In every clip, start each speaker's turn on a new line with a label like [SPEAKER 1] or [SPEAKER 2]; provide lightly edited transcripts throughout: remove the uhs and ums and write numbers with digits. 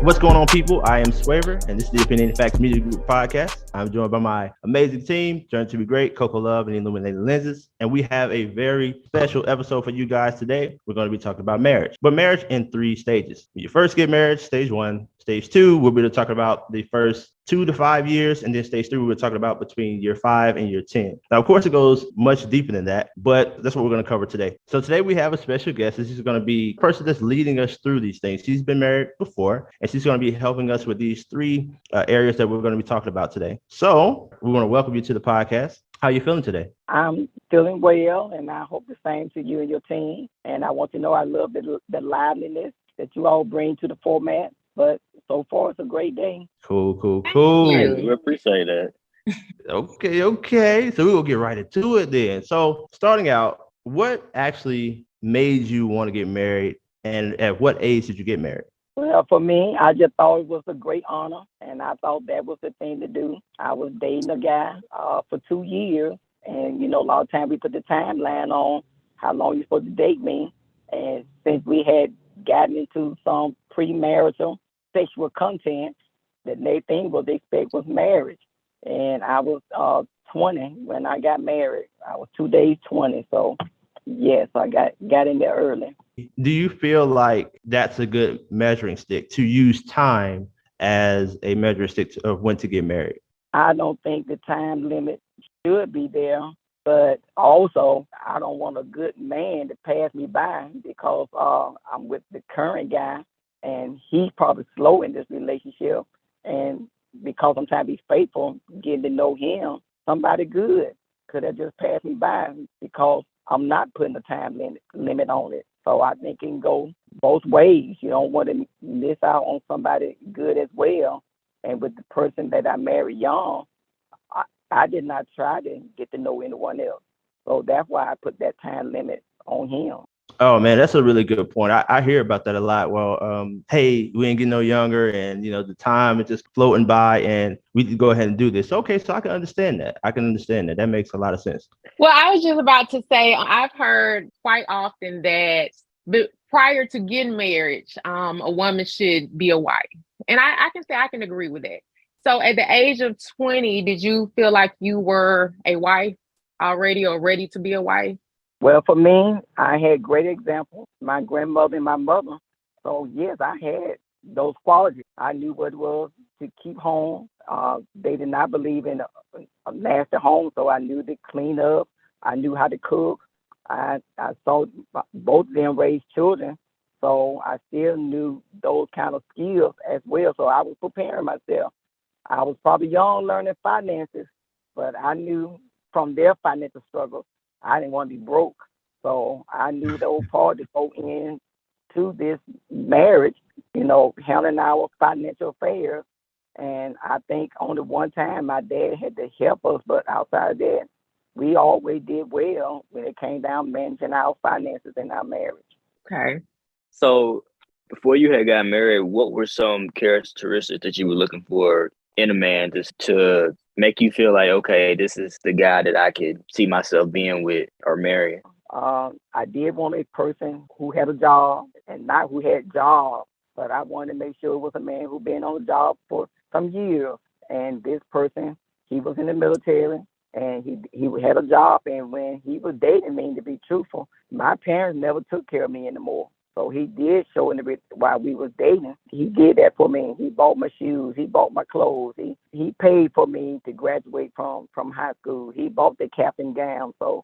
[SPEAKER 1] What's going on, people? I am Swaver, and this is the Opinionatedfactsmgr Group podcast. I'm joined by my amazing team, Journey to be Great, Coco Love, and Illuminated Lenses. And we have a very special episode for you guys today. We're going to be talking about marriage, but marriage in 3 stages. When you first get married, stage 1. Stage 2, we'll be talking about the first 2 to 5 years. And then stage 3, we're talking about between year 5 and year 10. Now, of course, it goes much deeper than that, but that's what we're going to cover today. So today we have a special guest. This is going to be the person that's leading us through these things. She's been married before, and she's going to be helping us with these 3 areas that we're going to be talking about today. So we want to welcome you to the podcast. How are you feeling today?
[SPEAKER 2] I'm feeling well, and I hope the same to you and your team. And I want you to know I love the liveliness that you all bring to the format. But so far, it's a great day.
[SPEAKER 1] Cool.
[SPEAKER 3] We appreciate that.
[SPEAKER 1] Okay. So we will get right into it then. So starting out, what actually made you want to get married, and at what age did you get married?
[SPEAKER 2] Well, for me, I just thought it was a great honor, and I thought that was the thing to do. I was dating a guy for 2 years, and, a lot of times we put the timeline on how long you're supposed to date me. And since we had gotten into some premarital sexual content, the next thing was expect was marriage. And I was 20 when I got married. I was 2 days 20. So, yes, I got in there early.
[SPEAKER 1] Do you feel like that's a good measuring stick to use time as a measuring stick of when to get married?
[SPEAKER 2] I don't think the time limit should be there, but also I don't want a good man to pass me by because I'm with the current guy and he's probably slow in this relationship. And because I'm trying to be faithful, getting to know him, somebody good could have just passed me by because I'm not putting a time limit on it. So I think it can go both ways. You don't want to miss out on somebody good as well. And with the person that I married young, I did not try to get to know anyone else. So that's why I put that time limit on him.
[SPEAKER 1] Oh, man, that's a really good point. I hear about that a lot. Well, hey, we ain't getting no younger, and, the time is just floating by, and we can go ahead and do this. Okay, so I can understand that. That makes a lot of sense.
[SPEAKER 3] Well, I was just about to say, I've heard quite often that prior to getting married, a woman should be a wife. And I can say I can agree with that. So at the age of 20, did you feel like you were a wife already or ready to be a wife?
[SPEAKER 2] Well, for me, I had great examples, my grandmother and my mother. So, yes, I had those qualities. I knew what it was to keep home. They did not believe in a nasty home, so I knew to clean up. I knew how to cook. I saw both of them raise children, so I still knew those kind of skills as well. So I was preparing myself. I was probably young learning finances, but I knew from their financial struggles, I didn't want to be broke. So I knew the old part to go into this marriage, handling our financial affairs. And I think only one time my dad had to help us, but outside of that, we always did well when it came down managing our finances in our marriage.
[SPEAKER 3] Okay.
[SPEAKER 4] So before you had got married, what were some characteristics that you were looking for in a man just to make you feel like, okay, this is the guy that I could see myself being with or marrying?
[SPEAKER 2] I did want a person who had a job and not who had jobs, but I wanted to make sure it was a man who been on the job for some years. And this person, he was in the military and he had a job. And when he was dating me, to be truthful, my parents never took care of me anymore. So he did show in the while we was dating. He did that for me. He bought my shoes. He bought my clothes. He paid for me to graduate from high school. He bought the cap and gown. So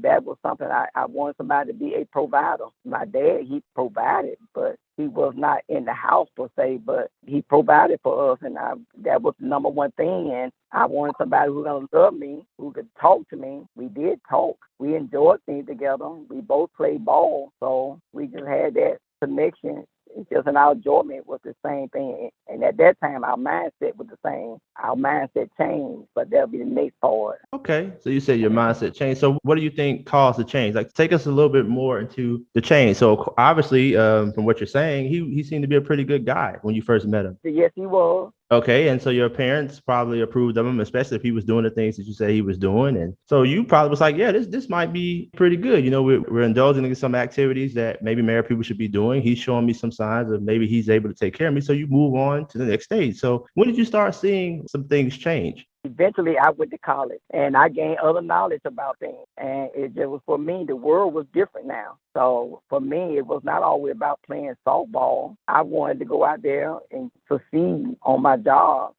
[SPEAKER 2] that was something I wanted somebody to be a provider. My dad, he provided, but he was not in the house per se, but he provided for us. And that was the number one thing. And I wanted somebody who was going to love me, who could talk to me. We did talk. We enjoyed things together. We both played ball. So we just had that connection. It's just our enjoyment was the same thing. And at that time, our mindset was the same. Our mindset changed, but that'll be the next part.
[SPEAKER 1] Okay. So you said your mindset changed. So what do you think caused the change? Like, take us a little bit more into the change. So obviously, from what you're saying, he seemed to be a pretty good guy when you first met him.
[SPEAKER 2] Yes, he was.
[SPEAKER 1] Okay, and so your parents probably approved of him, especially if he was doing the things that you said he was doing. And so you probably was like, yeah, this might be pretty good. You know, we're indulging in some activities that maybe married people should be doing. He's showing me some signs of maybe he's able to take care of me. So you move on to the next stage. So when did you start seeing some things change?
[SPEAKER 2] Eventually, I went to college and I gained other knowledge about things. And it just was for me, the world was different now. So for me, it was not always about playing softball. I wanted to go out there and succeed on my job.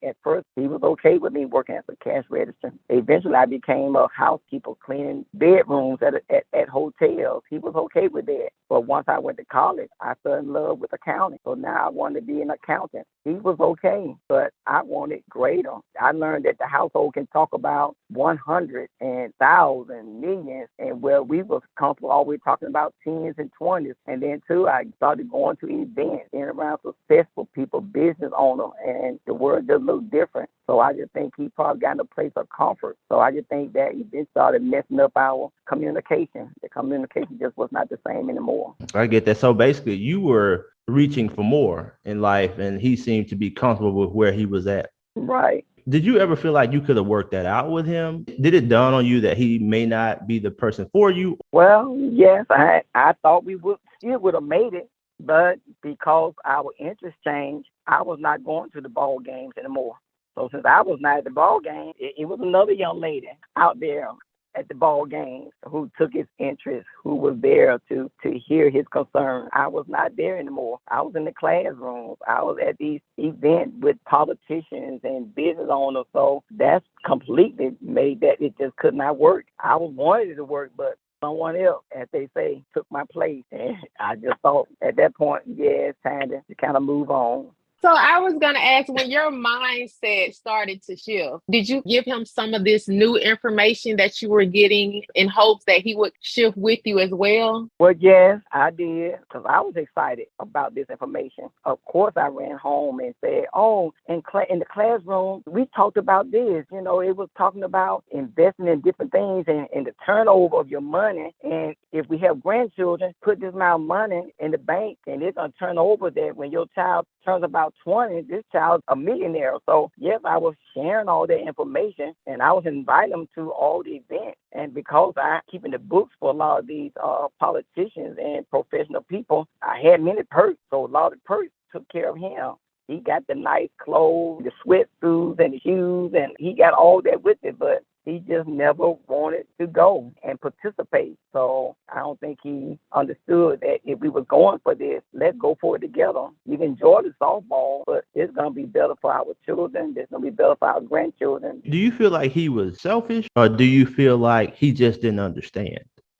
[SPEAKER 2] At first, he was okay with me working as a cash register. Eventually, I became a housekeeper cleaning bedrooms at hotels. He was okay with that. But once I went to college, I fell in love with accounting. So now I wanted to be an accountant. He was okay, but I wanted greater. I learned that the household can talk about 100 and 1,000, millions, and where we was comfortable always talking about tens and 20s. And then, too, I started going to events, being around successful people, business owners, and the world just looked different. So I just think he probably got in a place of comfort. So I just think that it started messing up our communication. The communication just was not the same anymore.
[SPEAKER 1] I get that. So basically, you were reaching for more in life, and he seemed to be comfortable with where he was at.
[SPEAKER 2] Right.
[SPEAKER 1] Did you ever feel like you could have worked that out with him? Did it dawn on you that he may not be the person for you?
[SPEAKER 2] Well, yes, I thought we would have made it, but because our interests changed, I was not going to the ball games anymore. So since I was not at the ball game, it was another young lady out there at the ball game who took his interest, who was there to hear his concern. I was not there anymore. I was in the classrooms. I was at these events with politicians and business owners. So that's completely made that it just could not work. I was wanted it to work, but someone else, as they say, took my place. And I just thought at that point, yeah, it's time to kind of move on.
[SPEAKER 3] So I was going to ask, when your mindset started to shift, did you give him some of this new information that you were getting in hopes that he would shift with you as well?
[SPEAKER 2] Well, yes, I did, because I was excited about this information. Of course, I ran home and said, oh, in the classroom, we talked about this. You know, it was talking about investing in different things and the turnover of your money. And if we have grandchildren, put this amount of money in the bank, and it's going to turn over that when your child turns about 20, this child's a millionaire. So, yes, I was sharing all that information, and I was inviting them to all the events. And because I keeping the books for a lot of these politicians and professional people, I had many perks. So a lot of the perks took care of him. He got the nice clothes, the sweatsuits and the shoes, and he got all that with it. But he just never wanted to go and participate. So I don't think he understood that if we were going for this, let's go for it together. You can enjoy the softball, but it's going to be better for our children. It's going to be better for our grandchildren.
[SPEAKER 1] Do you feel like he was selfish, or do you feel like he just didn't understand?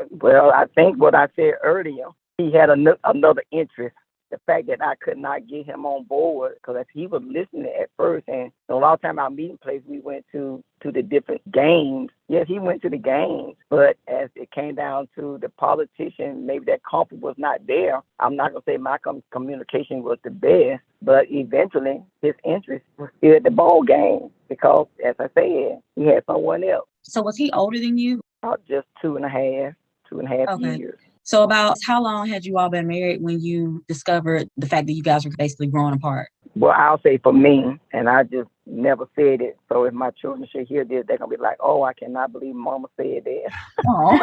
[SPEAKER 2] Well, I think what I said earlier, he had another interest. The fact that I could not get him on board, because if he was listening at first, and a lot of time our meeting place, we went to the different games. Yes, he went to the games, but as it came down to the politician, maybe that comfort was not there. I'm not going to say my communication was the best, but eventually his interest was still at the ball game because, as I said, he had someone else.
[SPEAKER 5] So was he older than you?
[SPEAKER 2] Just 2.5
[SPEAKER 5] Okay.
[SPEAKER 2] years.
[SPEAKER 5] So about how long had you all been married when you discovered the fact that you guys were basically growing apart?
[SPEAKER 2] Well, I'll say for me, and I just never said it. So if my children should hear this, they're going to be like, oh, I cannot believe Mama said that.
[SPEAKER 5] Oh.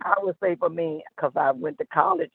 [SPEAKER 2] I would say for me, because I went to college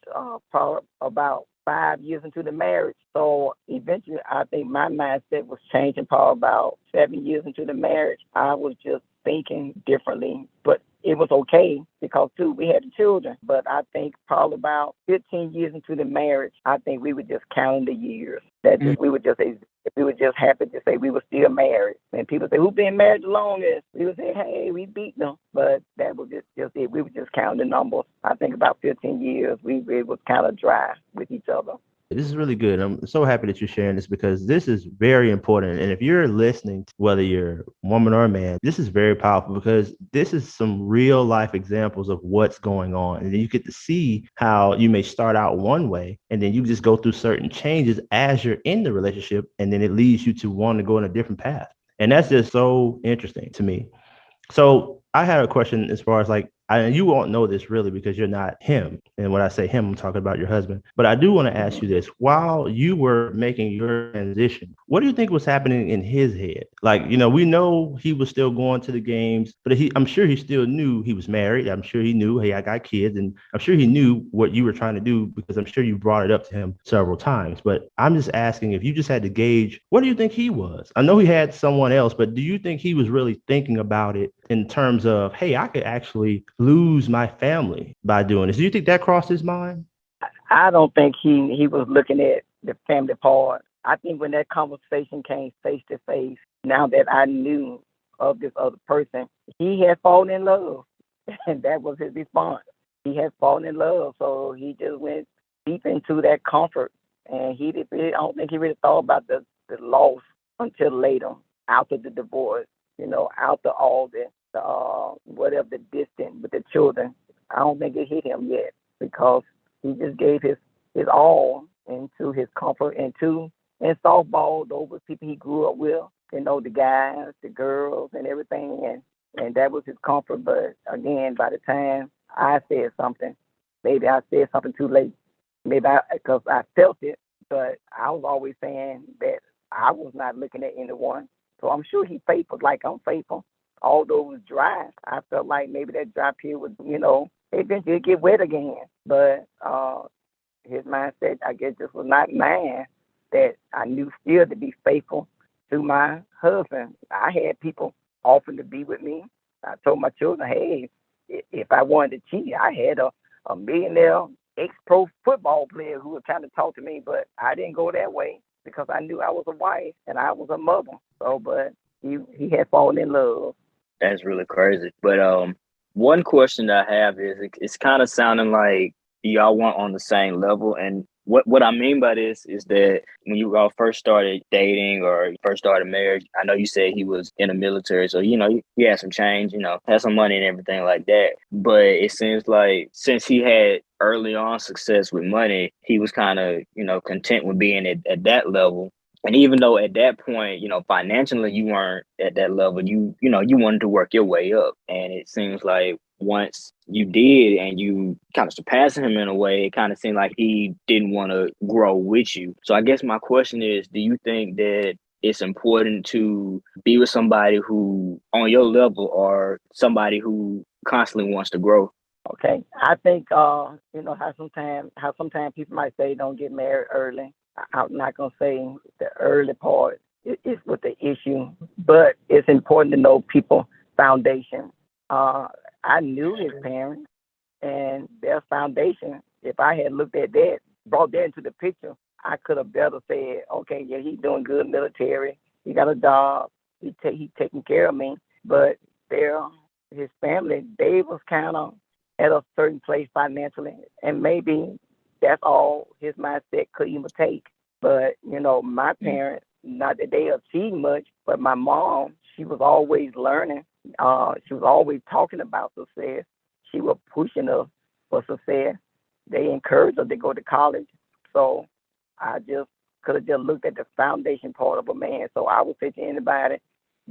[SPEAKER 2] probably about 5 years into the marriage. So eventually, I think my mindset was changing probably about 7 years into the marriage. I was just thinking differently, but it was okay because, too, we had the children. But I think probably about 15 years into the marriage, I think we were just counting the years. We were just happy to say we were still married. And people say, who's been married the longest? We would say, hey, we beat them. But that was just it. We were just counting the numbers. I think about 15 years, we was kind of dry with each other.
[SPEAKER 1] This is really good. I'm so happy that you're sharing this because this is very important. And if you're listening, whether you're a woman or a man, this is very powerful because this is some real life examples of what's going on. And then you get to see how you may start out one way and then you just go through certain changes as you're in the relationship. And then it leads you to want to go in a different path. And that's just so interesting to me. So I had a question as far as like, you won't know this really because you're not him. And when I say him, I'm talking about your husband. But I do want to ask you this. While you were making your transition, what do you think was happening in his head? Like, we know he was still going to the games, but I'm sure he still knew he was married. I'm sure he knew, hey, I got kids. And I'm sure he knew what you were trying to do because I'm sure you brought it up to him several times. But I'm just asking, if you just had to gauge, what do you think he was? I know he had someone else, but do you think he was really thinking about it in terms of, hey, I could actually lose my family by doing this? Do you think that crossed his mind?
[SPEAKER 2] I don't think he was looking at the family part. I think when that conversation came face to face, now that I knew of this other person, he had fallen in love, and that was his response. He had fallen in love, so he just went deep into that comfort, and I don't think he really thought about the loss until later, after the divorce. After all the whatever the distance with the children. I don't think it hit him yet because he just gave his all into his comfort and softball. Those were people he grew up with, the guys, the girls, and everything, and that was his comfort. But again, by the time I said something, maybe I said something too late. Maybe because I felt it, but I was always saying that I was not looking at anyone. So I'm sure he's faithful, like I'm faithful. Although it was dry, I felt like maybe that dry period would, eventually get wet again. But his mindset, I guess, just was not mine, that I knew still to be faithful to my husband. I had people offering to be with me. I told my children, hey, if I wanted to cheat, I had a millionaire ex-pro football player who was trying to talk to me, but I didn't go that way because I knew I was a wife and I was a mother. So, but he had fallen in love.
[SPEAKER 4] That's really crazy. But one question that I have is it's kind of sounding like y'all weren't on the same level. And what I mean by this is that when you all first started dating or first started marriage, I know you said he was in the military, so he had some change, had some money and everything like that. But it seems like since he had early on success with money, he was kind of content with being at that level. And even though at that point, financially you weren't at that level, you wanted to work your way up. And it seems like once you did and you kind of surpassed him in a way, it kind of seemed like he didn't want to grow with you. So I guess my question is, do you think that it's important to be with somebody who on your level or somebody who constantly wants to grow?
[SPEAKER 2] Okay. I think how sometimes people might say don't get married early. I'm not gonna say the early part is what the issue, but it's important to know people's foundation. I knew his parents and their foundation. If I had looked at that, brought that into the picture, I could have better said, okay, yeah, he's doing good military. He got a job. He's taking care of me. But his family, they was kind of at a certain place financially, and maybe that's all his mindset could even take. But, my parents, not that they achieved much, but my mom, she was always learning. She was always talking about success. She was pushing us for success. They encouraged us to go to college. So I just could have just looked at the foundation part of a man. So I would say to anybody,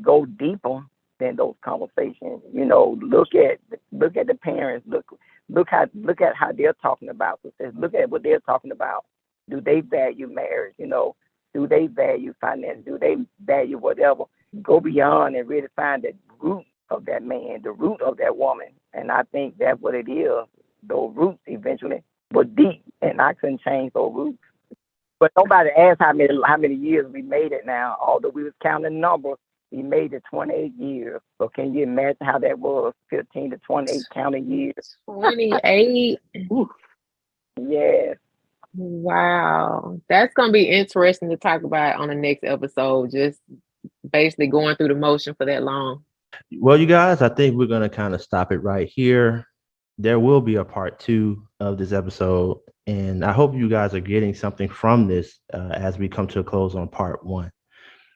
[SPEAKER 2] go deeper than those conversations. Look at the parents. Look at how they're talking about success. Look at what they're talking about. Do they value marriage? Do they value finance? Do they value whatever? Go beyond and really find the root of that man, the root of that woman. And I think that's what it is. Those roots eventually were deep, and I couldn't change those roots. But nobody asked how many years we made it now. Although we was counting numbers, we made it 28 years. So can you imagine how that was, 15 to 28 counting years?
[SPEAKER 3] 28?
[SPEAKER 2] Yes.
[SPEAKER 3] Wow. That's going to be interesting to talk about on the next episode, just basically going through the motion for that long.
[SPEAKER 1] Well, you guys, I think we're going to kind of stop it right here. There will be a part 2 of this episode, and I hope you guys are getting something from this as we come to a close on part 1.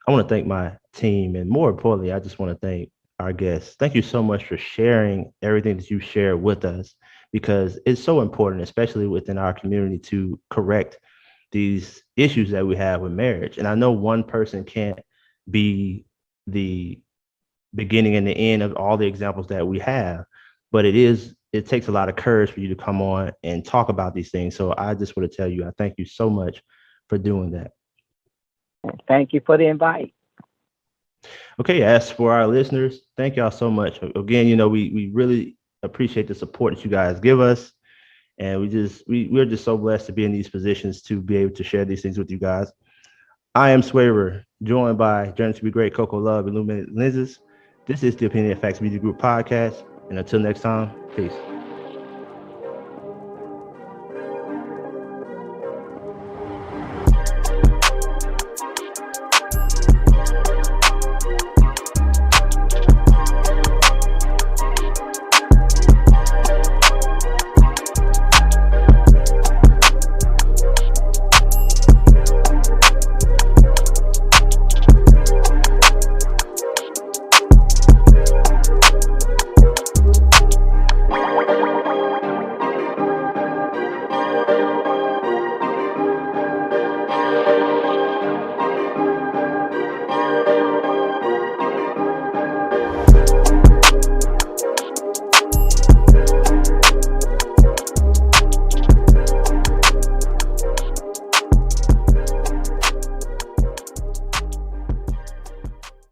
[SPEAKER 1] I want to thank my team, and more importantly, I just want to thank our guests. Thank you so much for sharing everything that you shared with us, because it's so important, especially within our community, to correct these issues that we have with marriage. And I know one person can't be the beginning and the end of all the examples that we have, but it takes a lot of courage for you to come on and talk about these things. So I just want to tell you, I thank you so much for doing that.
[SPEAKER 2] Thank you for the invite.
[SPEAKER 1] Okay, as for our listeners, thank y'all so much. Again, we really appreciate the support that you guys give us. And we're just so blessed to be in these positions to be able to share these things with you guys. I am Swaver, joined by Journey to Be Great, Coco Love, Illuminated Lenses. This is the Opinionated Facts Media Group podcast. And until next time, peace.